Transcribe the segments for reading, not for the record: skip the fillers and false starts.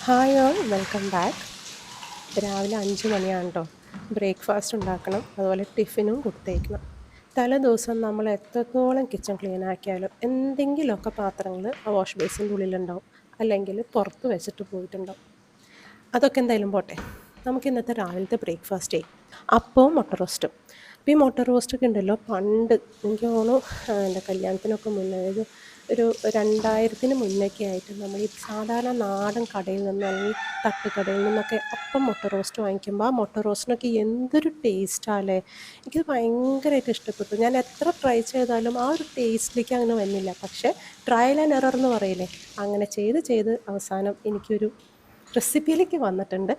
Hi all welcome back. രാവിലെ 5 മണിയാണ് കേട്ടോ. ബ്രേക്ക്ഫാസ്റ്റ് ഉണ്ടാക്കണം, അതുപോലെ ടിഫിനും കൊടുത്തേക്കണം. തലേ ദിവസം നമ്മൾ എത്രത്തോളം കിച്ചൺ ക്ലീൻ ആക്കിയാലും എന്തെങ്കിലുമൊക്കെ പാത്രങ്ങൾ ആ വാഷ് ബേസിൻ്റെ ഉള്ളിലുണ്ടാവും, അല്ലെങ്കിൽ പുറത്ത് വെച്ചിട്ട് പോയിട്ടുണ്ടാവും. അതൊക്കെ എന്തായാലും പോട്ടെ. നമുക്ക് ഇന്നത്തെ രാവിലത്തെ ബ്രേക്ക്ഫാസ്റ്റേ അപ്പവും മുട്ട റോസ്റ്റും. അപ്പോൾ ഈ മുട്ട റോസ്റ്റൊക്കെ ഉണ്ടല്ലോ, പണ്ട് എനിക്ക് തോന്നുന്നു എൻ്റെ കല്യാണത്തിനൊക്കെ മുന്നേ, അതായത് ഒരു 2000-ന് മുന്നൊക്കെ ആയിട്ട് നമ്മൾ ഈ സാധാരണ നാടൻ കടയിൽ നിന്ന് അല്ലെങ്കിൽ തട്ടുകടയിൽ നിന്നൊക്കെ അപ്പം മുട്ട റോസ്റ്റ് വാങ്ങിക്കുമ്പോൾ ആ മുട്ട റോസ്റ്റിനൊക്കെ എന്തൊരു ടേസ്റ്റാല്ലേ. എനിക്കത് ഭയങ്കരമായിട്ട് ഇഷ്ടപ്പെട്ടു. ഞാൻ എത്ര ട്രൈ ചെയ്താലും ആ ഒരു ടേസ്റ്റിലേക്ക് അങ്ങനെ വന്നില്ല. പക്ഷേ ട്രയൽ ആൻഡ് എറർ എന്ന് പറയില്ലേ, അങ്ങനെ ചെയ്ത് ചെയ്ത് അവസാനം എനിക്കൊരു റെസിപ്പിയിലേക്ക് വന്നിട്ടുണ്ട്.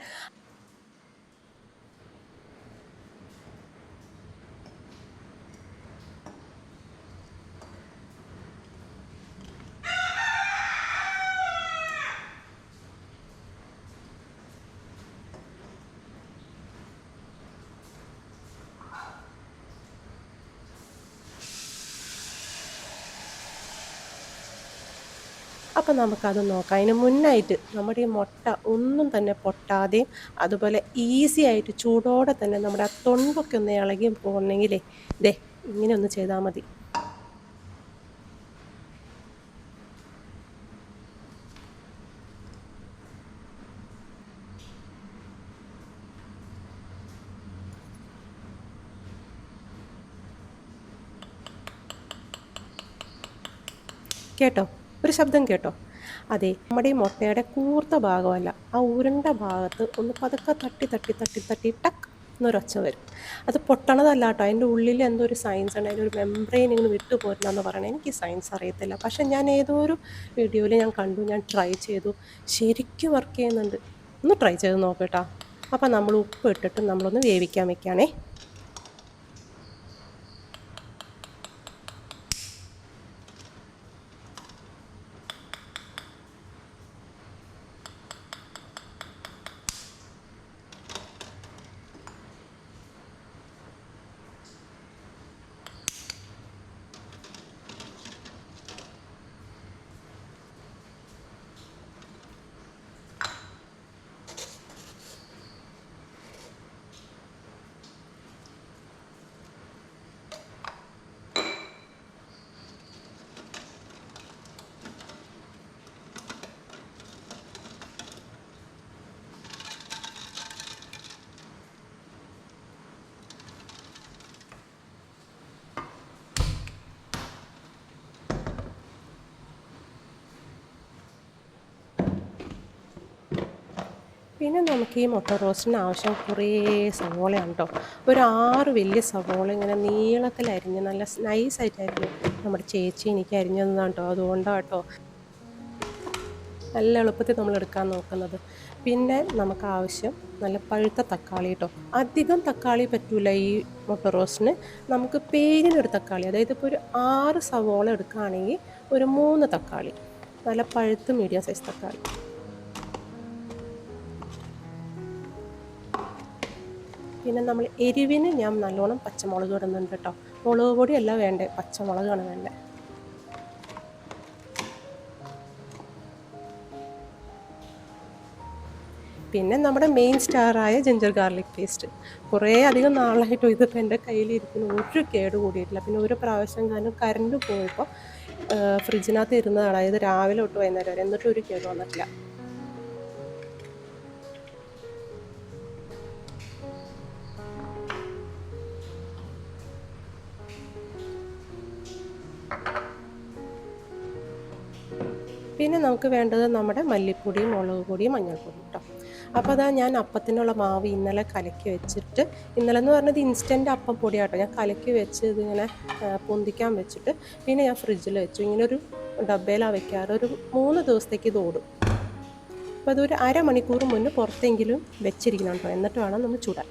അപ്പം നമുക്കത് നോക്കാം. അതിന് മുന്നായിട്ട് നമ്മുടെ ഈ മുട്ട ഒന്നും തന്നെ പൊട്ടാതെയും അതുപോലെ ഈസി ആയിട്ട് ചൂടോടെ തന്നെ നമ്മുടെ ആ തൊണ്ടൊക്കെ ഒന്ന് ഇളകി പോകണമെങ്കിലേ ദേ ഇങ്ങനെ ഒന്ന് ചെയ്താൽ മതി. കേട്ടോ, ഒരു ശബ്ദം കേട്ടോ? അതെ, നമ്മുടെ ഈ മുട്ടയുടെ കൂർത്ത ഭാഗമല്ല, ആ ഉരുണ്ട ഭാഗത്ത് ഒന്ന് പതുക്കെ തട്ടി തട്ടി തട്ടി തട്ടി ടക്ക് എന്നൊരൊച്ച വരും. അത് പൊട്ടണതല്ല കേട്ടോ, അതിൻ്റെ ഉള്ളിൽ എന്തോ ഒരു സയൻസ് ഉണ്ട്, അതിൻ്റെ ഒരു മെംബ്രെയിൻ ഇങ്ങനെ വിട്ടു പോരുന്നതെന്ന് പറയണത്. എനിക്ക് ഈ സയൻസ് അറിയത്തില്ല, പക്ഷെ ഞാൻ ഏതോ ഒരു വീഡിയോയിൽ ഞാൻ കണ്ടു, ഞാൻ ട്രൈ ചെയ്തു, ശരിക്കും വർക്ക് ചെയ്യുന്നുണ്ട്. ഒന്ന് ട്രൈ ചെയ്ത് നോക്കട്ടോ. അപ്പം നമ്മൾ ഉപ്പ് ഇട്ടിട്ട് നമ്മളൊന്ന് വേവിക്കാൻ വെക്കുകയാണേ. പിന്നെ നമുക്ക് ഈ മുട്ട റോസ്റ്റിന് ആവശ്യം കുറേ സവോളയാണ് കേട്ടോ. ഒരു 6 വലിയ സവോള ഇങ്ങനെ നീളത്തിലരിഞ്ഞ് നല്ല നൈസായിട്ടായിരുന്നു നമ്മുടെ ചേച്ചി എനിക്ക് അരിഞ്ഞു തന്നതാണ് കേട്ടോ. അതുകൊണ്ടാണ് കേട്ടോ നല്ല എളുപ്പത്തിൽ നമ്മൾ എടുക്കാൻ നോക്കുന്നത്. പിന്നെ നമുക്ക് ആവശ്യം നല്ല പഴുത്ത തക്കാളി കേട്ടോ. അധികം തക്കാളി പറ്റൂല ഈ മുട്ട റോസ്റ്റിന്. നമുക്ക് പേരിനൊരു തക്കാളി, അതായത് ഇപ്പോൾ ഒരു 6 സവോള എടുക്കുകയാണെങ്കിൽ ഒരു 3 തക്കാളി, നല്ല പഴുത്ത് മീഡിയം സൈസ് തക്കാളി. പിന്നെ നമ്മൾ എരിവിന് ഞാൻ നല്ലോണം പച്ചമുളക് ഇടുന്നുണ്ട് കേട്ടോ. മുളക് പൊടിയല്ല വേണ്ടേ, പച്ചമുളകാണ് വേണ്ടത്. പിന്നെ നമ്മുടെ മെയിൻ സ്റ്റാറായ ജിഞ്ചർ ഗാർലിക് പേസ്റ്റ്. കുറേ അധികം നാളായിട്ടും ഇതിപ്പോൾ എൻ്റെ കയ്യിലിരിക്കുന്നു, ഒരു കേട് കൂടിയിട്ടില്ല. പിന്നെ ഒരു പ്രാവശ്യം കാരണം കറണ്ട് പോയപ്പോൾ ഫ്രിഡ്ജിനകത്ത് ഇരുന്നതാണ്, അതായത് രാവിലെ തൊട്ട് വൈകുന്നേരം വരെ, എന്നിട്ടും ഒരു കേട് വന്നിട്ടില്ല. പിന്നെ നമുക്ക് വേണ്ടത് നമ്മുടെ മല്ലിപ്പൊടിയും മുളക് പൊടിയും മഞ്ഞൾപ്പൊടിയും കേട്ടോ. അപ്പോൾ അതാ ഞാൻ അപ്പത്തിനുള്ള മാവ് ഇന്നലെ കലക്കി വെച്ചിട്ട്, ഇന്നലെ എന്ന് പറഞ്ഞത് ഇൻസ്റ്റൻറ്റ് അപ്പം പൊടിയാട്ടോ, ഞാൻ കലക്കി വെച്ച് ഇതിങ്ങനെ പൊന്തിക്കാൻ വെച്ചിട്ട് പിന്നെ ഞാൻ ഫ്രിഡ്ജിൽ വെച്ചു. ഇങ്ങനെ ഒരു ഡബ്ബയിലാണ് വെക്കാറ്. ഒരു 3 ദിവസത്തേക്ക് ഇത് ഓടും. അപ്പോൾ അതൊരു അരമണിക്കൂർ മുന്നേ പുറത്തെങ്കിലും വെച്ചിരിക്കണം കേട്ടോ, എന്നിട്ട് വേണം നമ്മൾ ചൂടാൻ.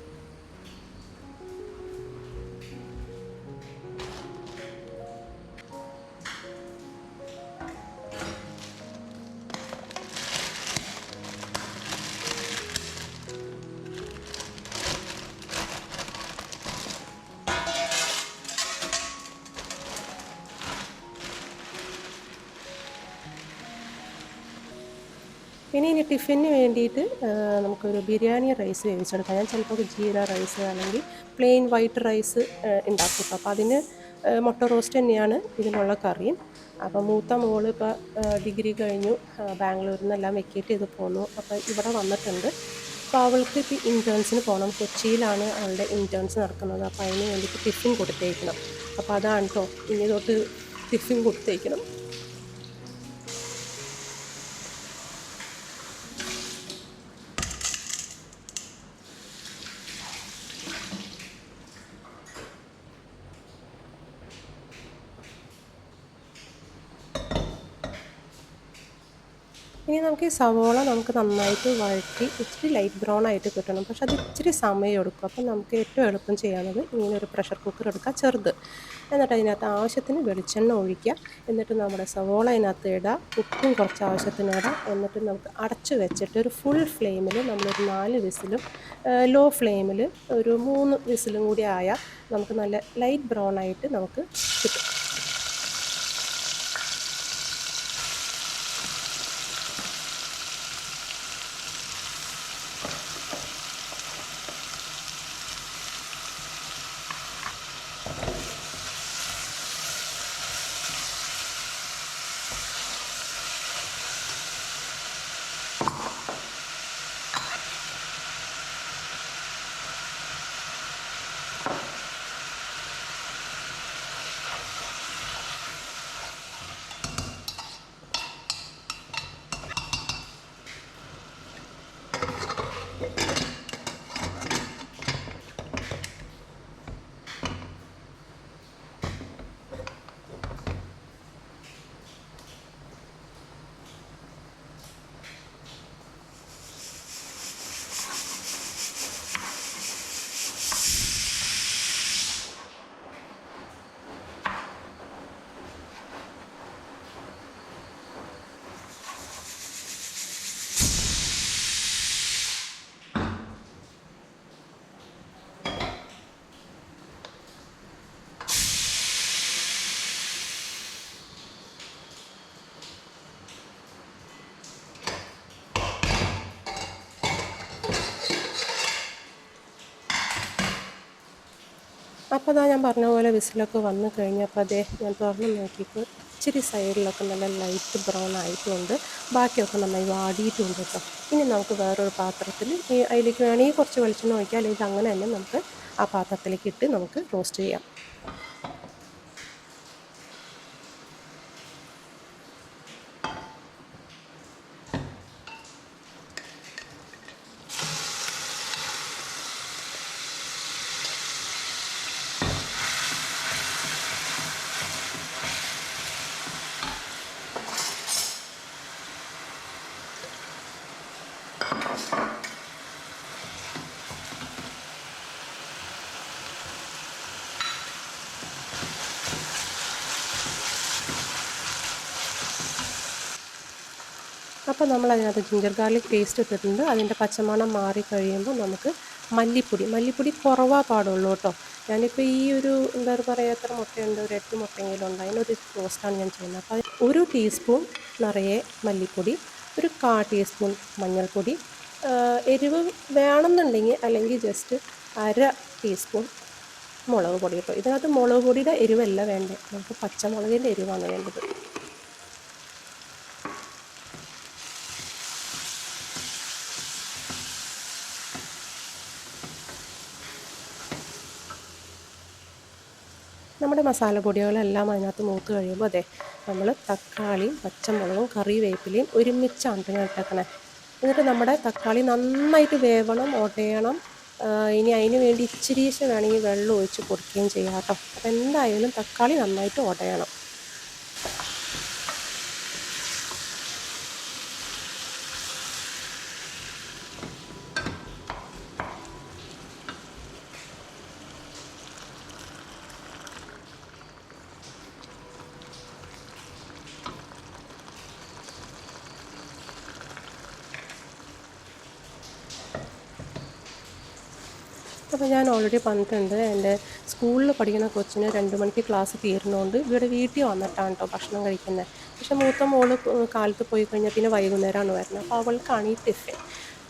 പിന്നെ ഇനി ടിഫിന് വേണ്ടിയിട്ട് നമുക്കൊരു ബിരിയാണി റൈസ് വേവിച്ചെടുക്കാം. ഞാൻ ചിലപ്പോൾ ജീര റൈസ് അല്ലെങ്കിൽ പ്ലെയിൻ വൈറ്റ് റൈസ് ഉണ്ടാക്കും കേട്ടോ. അപ്പോൾ അതിന് മുട്ട റോസ്റ്റ് തന്നെയാണ് ഇതിനുള്ള കറിയും. അപ്പോൾ മൂത്ത മോള് ഇപ്പോൾ ഡിഗ്രി കഴിഞ്ഞു, ബാംഗ്ലൂരിൽ നിന്നെല്ലാം വെക്കേറ്റ് ചെയ്ത് പോന്നു. അപ്പോൾ ഇവിടെ വന്നിട്ടുണ്ട്. അപ്പോൾ അവൾക്ക് ഇപ്പോൾ ഇൻറ്റേൺസിന് പോകണം. കൊച്ചിയിലാണ് അവളുടെ ഇൻറ്റേൺസ് നടക്കുന്നത്. അപ്പോൾ അതിന് വേണ്ടിയിട്ട് ടിഫിൻ കൊടുത്തേക്കണം. അപ്പോൾ അതാണ് കേട്ടോ, ഇനി തൊട്ട് ടിഫിൻ കൊടുത്തേക്കണം. ഇനി നമുക്ക് ഈ സവോള നമുക്ക് നന്നായിട്ട് വഴറ്റി ഇച്ചിരി ലൈറ്റ് ബ്രൗൺ ആയിട്ട് കിട്ടണം. പക്ഷെ അത് ഇച്ചിരി സമയം എടുക്കും. അപ്പം നമുക്ക് ഏറ്റവും എളുപ്പം ചെയ്യാവുന്നത് ഇങ്ങനെ ഒരു പ്രഷർ കുക്കർ എടുക്കുക, ചെറുത്. എന്നിട്ട് അതിനകത്ത് ആവശ്യത്തിന് വെളിച്ചെണ്ണ ഒഴിക്കുക. എന്നിട്ട് നമ്മുടെ സവോള അതിനകത്ത് ഇടുക, ഉപ്പും കുറച്ച് ആവശ്യത്തിന് ഇടുക. എന്നിട്ട് നമുക്ക് അടച്ച് വെച്ചിട്ട് ഒരു ഫുൾ ഫ്ലെയിമിൽ നമ്മളൊരു 4 വിസിലും ലോ ഫ്ലെയിമിൽ ഒരു 3 വിസിലും കൂടി ആയാൽ നമുക്ക് നല്ല ലൈറ്റ് ബ്രൗൺ ആയിട്ട് നമുക്ക് കിട്ടും. അപ്പോൾ അതാ ഞാൻ പറഞ്ഞ പോലെ വിസിലൊക്കെ വന്നു കഴിഞ്ഞപ്പോൾ അതേ ഞാൻ തുറന്ന് നോക്കിയപ്പോൾ ഇച്ചിരി സൈഡിലൊക്കെ നല്ല ലൈറ്റ് ബ്രൗൺ ആയിട്ടുണ്ട്. ബാക്കിയൊക്കെ നന്നായി വാടിയിട്ടുണ്ട് കേട്ടോ. ഇനി നമുക്ക് വേറൊരു പാത്രത്തിൽ അതിലേക്ക് വേണമെങ്കിൽ കുറച്ച് വെളിച്ചെണ്ണ ഒഴിക്കാം, അല്ലെങ്കിൽ അങ്ങനെ തന്നെ നമുക്ക് ആ പാത്രത്തിലേക്ക് ഇട്ട് നമുക്ക് റോസ്റ്റ് ചെയ്യാം. അപ്പോൾ നമ്മൾ അതിനകത്ത് ജിഞ്ചർ ഗാർലിക് പേസ്റ്റ് ഇട്ടിട്ടുണ്ട്. അതിൻ്റെ പച്ചമണം മാറി കഴിയുമ്പോൾ നമുക്ക് മല്ലിപ്പൊടി കുറവാ പാടുള്ളൂ കേട്ടോ. ഞാനിപ്പോൾ ഈ ഒരു എന്താ പറയുക, എത്ര മുട്ടയുണ്ട്, ഒരു 8 മുട്ടയെങ്കിലും ഉണ്ട്. അതിനൊരു റോസ്റ്റാണ് ഞാൻ ചെയ്യുന്നത്. അപ്പോൾ 1 ടീസ്പൂൺ നിറയെ മല്ലിപ്പൊടി, ഒരു 1/4 ടീസ്പൂൺ മഞ്ഞൾപ്പൊടി, എരിവ് വേണമെന്നുണ്ടെങ്കിൽ അല്ലെങ്കിൽ ജസ്റ്റ് 1/2 ടീസ്പൂൺ മുളക് പൊടി കേട്ടോ. ഇതിനകത്ത് മുളക് പൊടിയുടെ എരിവല്ല വേണ്ടത്, നമുക്ക് പച്ചമുളകിൻ്റെ എരിവാണ് വേണ്ടത്. നമ്മുടെ മസാലപ്പൊടികളെല്ലാം അതിനകത്ത് മൂത്ത് കഴിയുമ്പോൾ അതെ നമ്മൾ തക്കാളിയും പച്ചമുളകും കറിവേപ്പിലയും ഒരുമിച്ചാണ് ഞാൻ ഇട്ടേക്കണേ. എന്നിട്ട് നമ്മുടെ തക്കാളി നന്നായിട്ട് വേവണം, ഉടയണം. ഇനി അതിന് വേണ്ടി ഇച്ചിരീശ വേണമെങ്കിൽ വെള്ളം ഒഴിച്ച് കൊടുക്കുകയും ചെയ്യാം കേട്ടോ. അപ്പോൾ എന്തായാലും തക്കാളി നന്നായിട്ട് ഉടയണം. അപ്പോൾ ഞാൻ ഓൾറെഡി പറഞ്ഞിട്ടുണ്ട്, എൻ്റെ സ്കൂളിൽ പഠിക്കുന്ന കൊച്ചിന് 2 മണിക്ക് ക്ലാസ് തീരുന്നതുകൊണ്ട് ഇവിടെ വീട്ടിൽ വന്നിട്ടാണ് കേട്ടോ ഭക്ഷണം കഴിക്കുന്നത്. പക്ഷെ മൂത്ത മോള് കാലത്ത് പോയി കഴിഞ്ഞാൽ പിന്നെ വൈകുന്നേരമാണ് വരുന്നത്. അപ്പോൾ അവൾക്കാണ് ഈ ടിഫിൻ.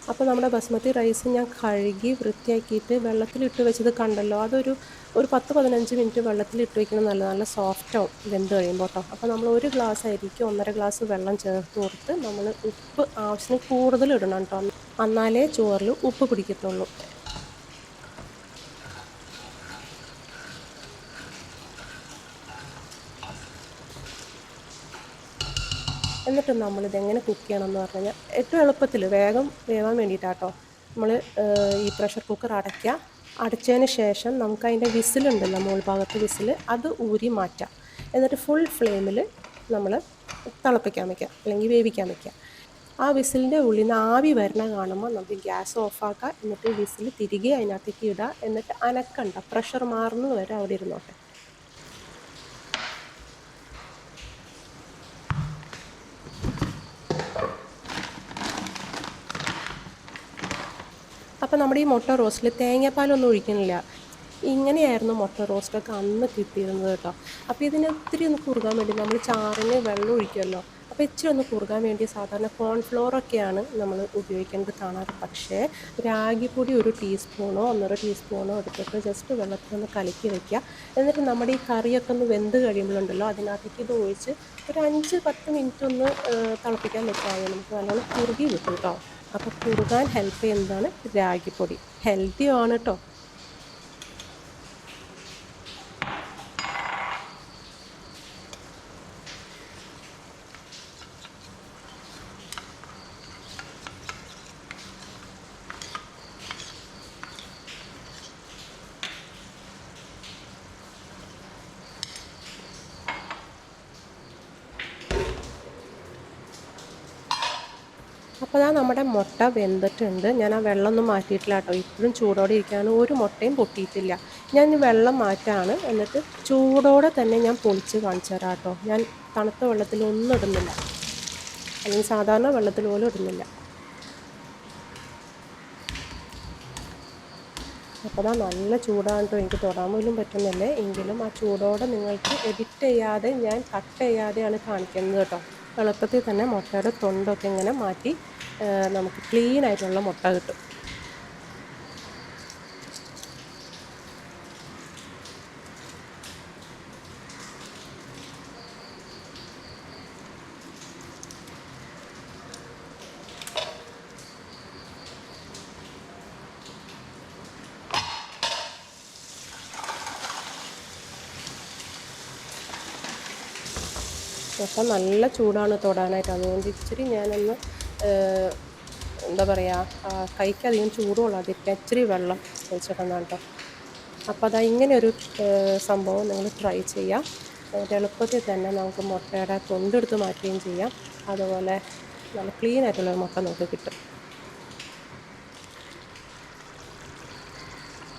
അപ്പോൾ നമ്മുടെ ബസ്മതി റൈസ് ഞാൻ കഴുകി വൃത്തിയാക്കിയിട്ട് വെള്ളത്തിലിട്ട് വെച്ചത് കണ്ടല്ലോ, ഒരു 10-15 മിനിറ്റ് വെള്ളത്തിലിട്ട് വെക്കുന്നത് നല്ലത്. നല്ല സോഫ്റ്റാവും വെന്ത് കഴിയുമ്പോൾ കേട്ടോ. അപ്പോൾ നമ്മൾ 1 ഗ്ലാസ് അരിക്ക് 1.5 ഗ്ലാസ് വെള്ളം ചേർത്ത് കൊടുത്ത് നമ്മൾ ഉപ്പ് ആവശ്യത്തിന് കൂടുതൽ ഇടണം കേട്ടോ. എന്നാലേ ചോറിൽ ഉപ്പ് പിടിക്കത്തുള്ളൂ. എന്നിട്ട് നമ്മളിതെങ്ങനെ കുക്ക് ചെയ്യണമെന്ന് പറഞ്ഞു കഴിഞ്ഞാൽ ഏറ്റവും എളുപ്പത്തിൽ വേഗം വേവാൻ വേണ്ടിയിട്ടാട്ടോ നമ്മൾ ഈ പ്രഷർ കുക്കർ അടയ്ക്കുക. അടച്ചതിന് ശേഷം നമുക്കതിൻ്റെ വിസിലുണ്ടല്ലോ, മുകൾ ഭാഗത്ത് വിസിൽ, അത് ഊരി മാറ്റാം. എന്നിട്ട് ഫുൾ ഫ്ലെയിമിൽ നമ്മൾ തിളപ്പിക്കാൻ വയ്ക്കുക, അല്ലെങ്കിൽ വേവിക്കാൻ വയ്ക്കുക. ആ വിസിലിൻ്റെ ഉള്ളിൽ നിന്ന് ആവി വരണ കാണുമ്പോൾ നമുക്ക് ഗ്യാസ് ഓഫാക്കുക. എന്നിട്ട് വിസിൽ തിരികെ അതിനകത്തേക്ക് ഇടുക. എന്നിട്ട് അനക്കണ്ട, പ്രഷർ മാറുന്നത് വരെ അവിടെ ഇരുന്നോട്ടെ. അപ്പോൾ നമ്മുടെ ഈ മുട്ട റോസ്റ്റിൽ തേങ്ങാപ്പാലൊന്നും ഒഴിക്കുന്നില്ല. ഇങ്ങനെയായിരുന്നു മുട്ട റോസ്റ്റൊക്കെ അന്ന് കിട്ടിയിരുന്നത് കേട്ടോ. അപ്പോൾ ഇതിന് ഒത്തിരി ഒന്ന് കുറുകാൻ വേണ്ടി നമ്മൾ ചാറിന് വെള്ളം ഒഴിക്കുമല്ലോ, അപ്പോൾ ഇച്ചിരി ഒന്ന് കുറുകാൻ വേണ്ടി സാധാരണ കോൺഫ്ലോറൊക്കെയാണ് നമ്മൾ ഉപയോഗിക്കുന്നത് കാണാറ്. പക്ഷേ രാഗിപ്പൊടി 1 ടീസ്പൂണോ 1.5 ടീസ്പൂണോ എടുത്തിട്ട് ജസ്റ്റ് വെള്ളത്തിലൊന്ന് കലക്കി വയ്ക്കുക. എന്നിട്ട് നമ്മുടെ ഈ കറിയൊക്കെ ഒന്ന് വെന്ത് കഴിയുമ്പോഴുണ്ടല്ലോ അതിനകത്തേക്ക് ഇത് ഒഴിച്ച് ഒരു 5-10 മിനിറ്റ് ഒന്ന് തിളപ്പിക്കാൻ വെച്ചാൽ നമുക്ക് നല്ലോണം കുറുകി കിട്ടും കേട്ടോ. അപ്പോൾ കുറുകാൻ ഹെൽപ്പ് ചെയ്യുന്നതാണ് രാഗിപ്പൊടി. ഹെൽത്തിയാണ് കേട്ടോ. അപ്പോൾ അതാ നമ്മുടെ മുട്ട വെന്തിട്ടുണ്ട്. ഞാൻ ആ വെള്ളമൊന്നും മാറ്റിയിട്ടില്ല കേട്ടോ. ഇപ്പോഴും ചൂടോടെ ഇരിക്കുകയാണ്. ഒരു മുട്ടയും പൊട്ടിയിട്ടില്ല. ഞാൻ വെള്ളം മാറ്റാണ്. എന്നിട്ട് ചൂടോടെ തന്നെ ഞാൻ പൊളിച്ച് കാണിച്ചു തരാം കേട്ടോ. ഞാൻ തണുത്ത വെള്ളത്തിലൊന്നും ഇടുന്നില്ല, അല്ലെങ്കിൽ സാധാരണ വെള്ളത്തിൽ പോലും ഇടുന്നില്ല. അപ്പോൾ അതാ നല്ല ചൂടാണ് കേട്ടോ. എനിക്ക് തൊടാൻ പോലും പറ്റുന്നില്ലേ. എങ്കിലും ആ ചൂടോടെ നിങ്ങൾക്ക് എഡിറ്റ് ചെയ്യാതെ ഞാൻ കട്ട് ചെയ്യാതെയാണ് കാണിക്കുന്നത് കേട്ടോ. എളുപ്പത്തിൽ തന്നെ മുട്ടയുടെ തൊണ്ടൊക്കെ ഇങ്ങനെ മാറ്റി നമുക്ക് ക്ലീൻ ആയിട്ടുള്ള മുട്ട കിട്ടും. അപ്പം നല്ല ചൂടാണ് തൊടാനായിട്ട്. അതുകൊണ്ട് ഇച്ചിരി ഞാനൊന്ന് എന്താ പറയുക, കൈക്കധികം ചൂട് കൊള്ളാതിരിക്കാൻ ഇച്ചിരി വെള്ളം ഒഴിച്ചിടുന്നതാണ് കേട്ടോ. അപ്പോൾ അതാ ഇങ്ങനെയൊരു സംഭവം നിങ്ങൾ ട്രൈ ചെയ്യാം. എളുപ്പത്തിൽ തന്നെ നമുക്ക് മുട്ടയുടെ തൊണ്ടെടുത്ത് മാറ്റുകയും ചെയ്യാം. അതുപോലെ നല്ല ക്ലീൻ ആയിട്ടുള്ളൊരു മുട്ട നമുക്ക് കിട്ടും.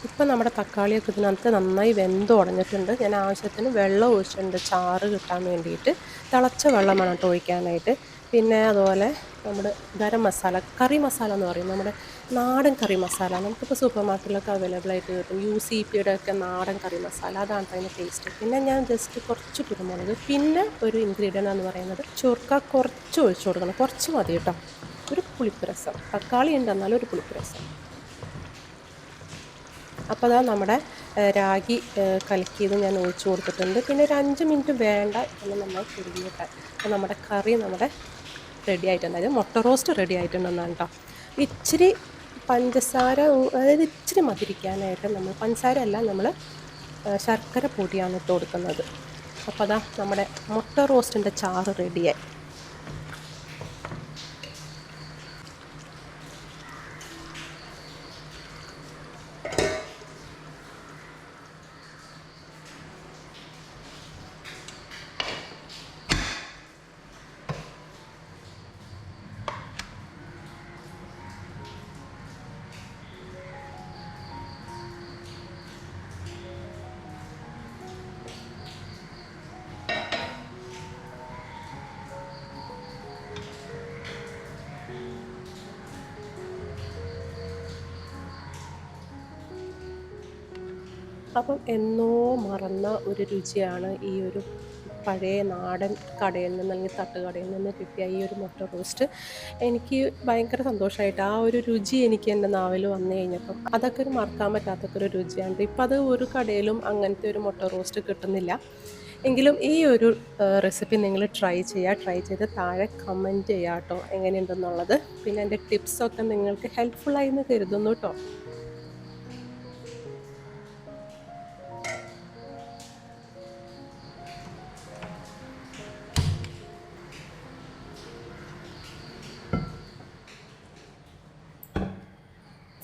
ഇപ്പം നമ്മുടെ തക്കാളിയൊക്കെ ഇതിനകത്ത് നന്നായി വെന്ത് ഉടഞ്ഞിട്ടുണ്ട്. ഞാൻ ആവശ്യത്തിന് വെള്ളം ഒഴിച്ചിട്ടുണ്ട് ചാറ് കിട്ടാൻ വേണ്ടിയിട്ട്. തിളച്ച വെള്ളമാണ് കേട്ടോ ഒഴിക്കാനായിട്ട്. പിന്നെ അതുപോലെ നമ്മുടെ ഗരം മസാല, കറി മസാല എന്ന് പറയും, നമ്മുടെ നാടൻ കറി മസാല. നമുക്കിപ്പോൾ സൂപ്പർ മാർക്കറ്റിലൊക്കെ അവൈലബിൾ ആയിട്ട് കിട്ടും. UCPയുടെ ഒക്കെ നാടൻ കറി മസാല, അതാണ് അതിൻ്റെ ടേസ്റ്റ്. പിന്നെ ഞാൻ ജസ്റ്റ് കുറച്ച് കുരുമുളക്, പിന്നെ ഒരു ഇൻഗ്രീഡിയൻ്റ് എന്ന് പറയുന്നത് ചുർക്ക കുറച്ച് ഒഴിച്ചു കൊടുക്കണം. കുറച്ച് മതി കേട്ടോ. ഒരു പുളിപ്പ് രസം, തക്കാളി ഉണ്ട് എന്നാലും ഒരു പുളിപ്പ് രസം. അപ്പോൾ അതാ നമ്മുടെ രാഗി കലക്കിയത് ഞാൻ ഒഴിച്ചു കൊടുത്തിട്ടുണ്ട്. പിന്നെ ഒരു 5 മിനിറ്റ് വേണ്ട, എന്ന് നന്നായി കുറുകി കിട്ടാൻ. അപ്പോൾ നമ്മുടെ കറി റെഡി ആയിട്ടുണ്ട്. അതായത് മുട്ട റോസ്റ്റ് റെഡി ആയിട്ടുണ്ടെന്നാണ് കേട്ടോ. ഇച്ചിരി പഞ്ചസാര, അതായത് ഇച്ചിരി മധുരിക്കാനായിട്ട് നമ്മൾ പഞ്ചസാര അല്ല, നമ്മൾ ശർക്കര പൊടിയാണ് ഇട്ട് കൊടുക്കുന്നത്. അപ്പോൾ അതാ നമ്മുടെ മുട്ട റോസ്റ്റിൻ്റെ ചാറ് റെഡിയായി. അപ്പം എന്നോ മറന്ന ഒരു രുചിയാണ് ഈ ഒരു പഴയ നാടൻ കടയിൽ നിന്ന് അല്ലെങ്കിൽ തട്ടുകടയിൽ നിന്ന് കിട്ടിയ ഈ ഒരു മുട്ട റോസ്റ്റ്. എനിക്ക് ഭയങ്കര സന്തോഷമായിട്ട് ആ ഒരു രുചി എനിക്ക് എൻ്റെ നാവിൽ വന്നു കഴിഞ്ഞപ്പം അതൊക്കെ ഒരു മറക്കാൻ പറ്റാത്തൊക്കെ ഒരു രുചിയാണ്. ഇപ്പം അത് ഒരു കടയിലും അങ്ങനത്തെ ഒരു മുട്ട റോസ്റ്റ് കിട്ടുന്നില്ല. എങ്കിലും ഈ ഒരു റെസിപ്പി നിങ്ങൾ ട്രൈ ചെയ്യുക. ട്രൈ ചെയ്ത് താഴെ കമൻറ്റ് ചെയ്യുക കേട്ടോ എങ്ങനെയുണ്ടെന്നുള്ളത്. പിന്നെ എൻ്റെ ടിപ്സൊക്കെ നിങ്ങൾക്ക് ഹെൽപ്ഫുള്ളായി എന്ന് കരുതുന്നു കേട്ടോ.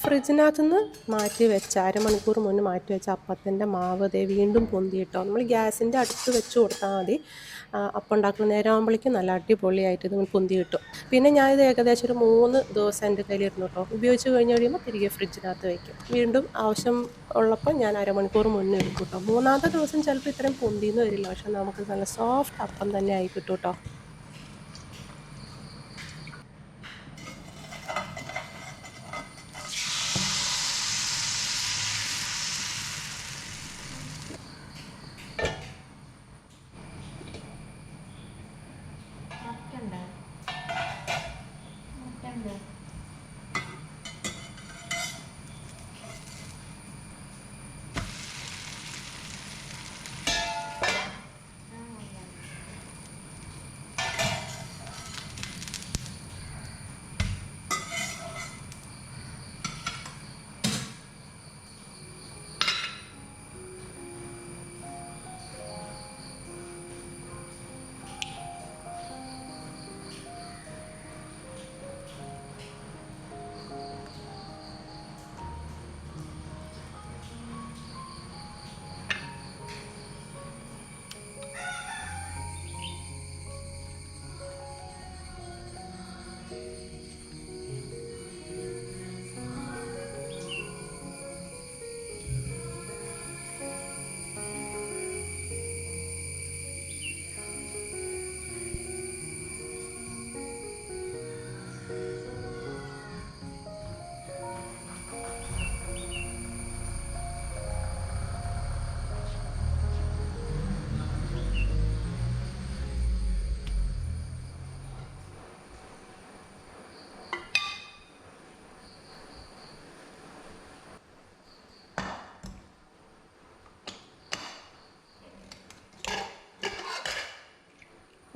ഫ്രിഡ്ജിനകത്ത് നിന്ന് മാറ്റി വെച്ച അരമണിക്കൂർ മുന്നേ മാറ്റി വെച്ച അപ്പത്തിൻ്റെ മാവ് ദേ വീണ്ടും പൊന്തിയിട്ടോ. നമ്മൾ ഗ്യാസിൻ്റെ അടുത്ത് വെച്ച് കൊടുത്താൽ മതി. അപ്പം ഉണ്ടാക്കുന്ന നേരം ആകുമ്പോഴേക്കും നല്ല അടിപൊളിയായിട്ട് ഇത് പൊന്തി കിട്ടും. പിന്നെ ഞാനിത് ഏകദേശം ഒരു 3 ദിവസം എൻ്റെ കയ്യിലിരുന്നു കേട്ടോ. ഉപയോഗിച്ച് കഴിഞ്ഞ് കഴിയുമ്പോൾ തിരികെ ഫ്രിഡ്ജിനകത്ത് വയ്ക്കും. വീണ്ടും ആവശ്യം ഉള്ളപ്പോൾ ഞാൻ അരമണിക്കൂർ മുന്നേ എടുക്കും കേട്ടോ. 3-ാമത്തെ ദിവസം ചിലപ്പോൾ ഇത്രയും പൊന്തിന്ന് വരില്ല, പക്ഷെ നമുക്ക് നല്ല സോഫ്റ്റ് അപ്പം തന്നെ ആയി കിട്ടും കേട്ടോ.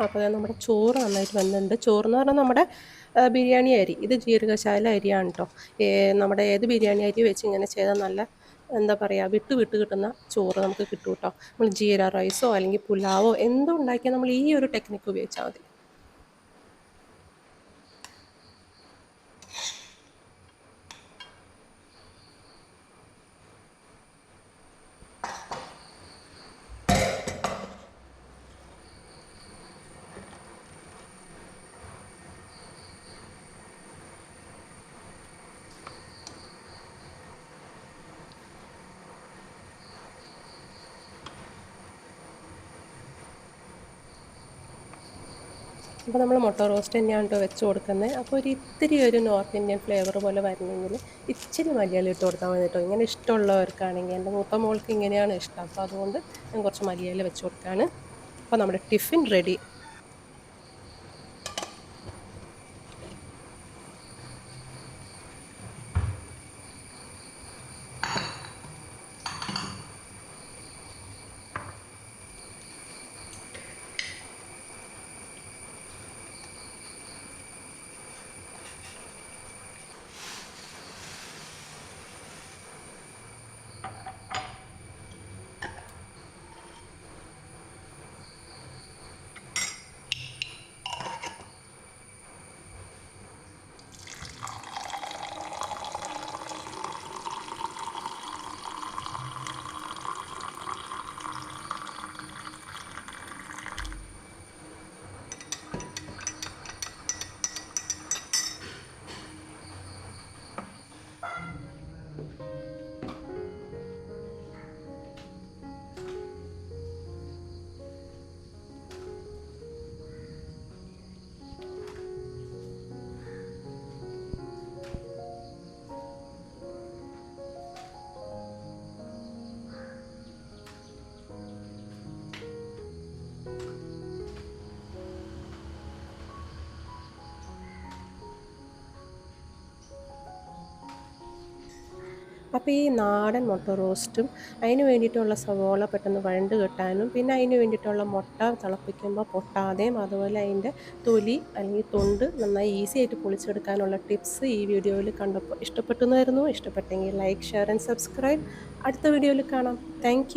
അപ്പോൾ നമ്മുടെ ചോറ് നന്നായിട്ട് വെന്തിട്ടുണ്ട്. ചോറെന്ന് പറഞ്ഞാൽ നമ്മുടെ ബിരിയാണി അരി, ഇത് ജീരകശാല അരിയാണ് കേട്ടോ. നമ്മുടെ ഏത് ബിരിയാണി അരി വെച്ച് ഇങ്ങനെ ചെയ്താൽ നല്ല എന്താ പറയുക വിട്ട് വിട്ട് കിട്ടുന്ന ചോറ് നമുക്ക് കിട്ടും കേട്ടോ. നമ്മൾ ജീര റൈസോ അല്ലെങ്കിൽ പുലാവോ എന്തും ഉണ്ടാക്കിയാൽ നമ്മൾ ഈ ഒരു ടെക്നിക്ക് ഉപയോഗിച്ചാൽ മതി. അപ്പോൾ നമ്മൾ മുട്ട റോസ്റ്റ് തന്നെയാണ് കേട്ടോ വെച്ച് കൊടുക്കുന്നത്. അപ്പോൾ ഇത്തിരി ഒരു നോർത്ത് ഇന്ത്യൻ ഫ്ലേവർ പോലെ വരണമെങ്കിൽ ഇച്ചിരി മല്ലിയില ഇട്ട് കൊടുത്താൽ മതി കേട്ടോ. ഇങ്ങനെ ഇഷ്ടമുള്ളവർക്കാണെങ്കിൽ, എൻ്റെ മൂത്ത മോൾക്ക് ഇങ്ങനെയാണ് ഇഷ്ടം, അപ്പോൾ അതുകൊണ്ട് ഞാൻ കുറച്ച് മല്ലിയില വെച്ച് കൊടുക്കുകയാണ്. അപ്പോൾ നമ്മുടെ ടിഫിൻ റെഡി. അപ്പോൾ ഈ നാടൻ മുട്ട റോസ്റ്റും അതിന് വേണ്ടിയിട്ടുള്ള സവോള പെട്ടെന്ന് വഴണ്ട് കിട്ടാനും പിന്നെ അതിന് വേണ്ടിയിട്ടുള്ള മുട്ട തിളപ്പിക്കുമ്പോൾ പൊട്ടാതെയും അതുപോലെ അതിൻ്റെ തൊലി അല്ലെങ്കിൽ തൊണ്ട് നന്നായി ഈസി ആയിട്ട് പൊളിച്ചെടുക്കാനുള്ള ടിപ്സ് ഈ വീഡിയോയിൽ കണ്ടപ്പോൾ ഇഷ്ടപ്പെട്ടു. ഇഷ്ടപ്പെട്ടെങ്കിൽ ലൈക്ക്, ഷെയർ ആൻഡ് സബ്സ്ക്രൈബ്. അടുത്ത വീഡിയോയിൽ കാണാം. താങ്ക്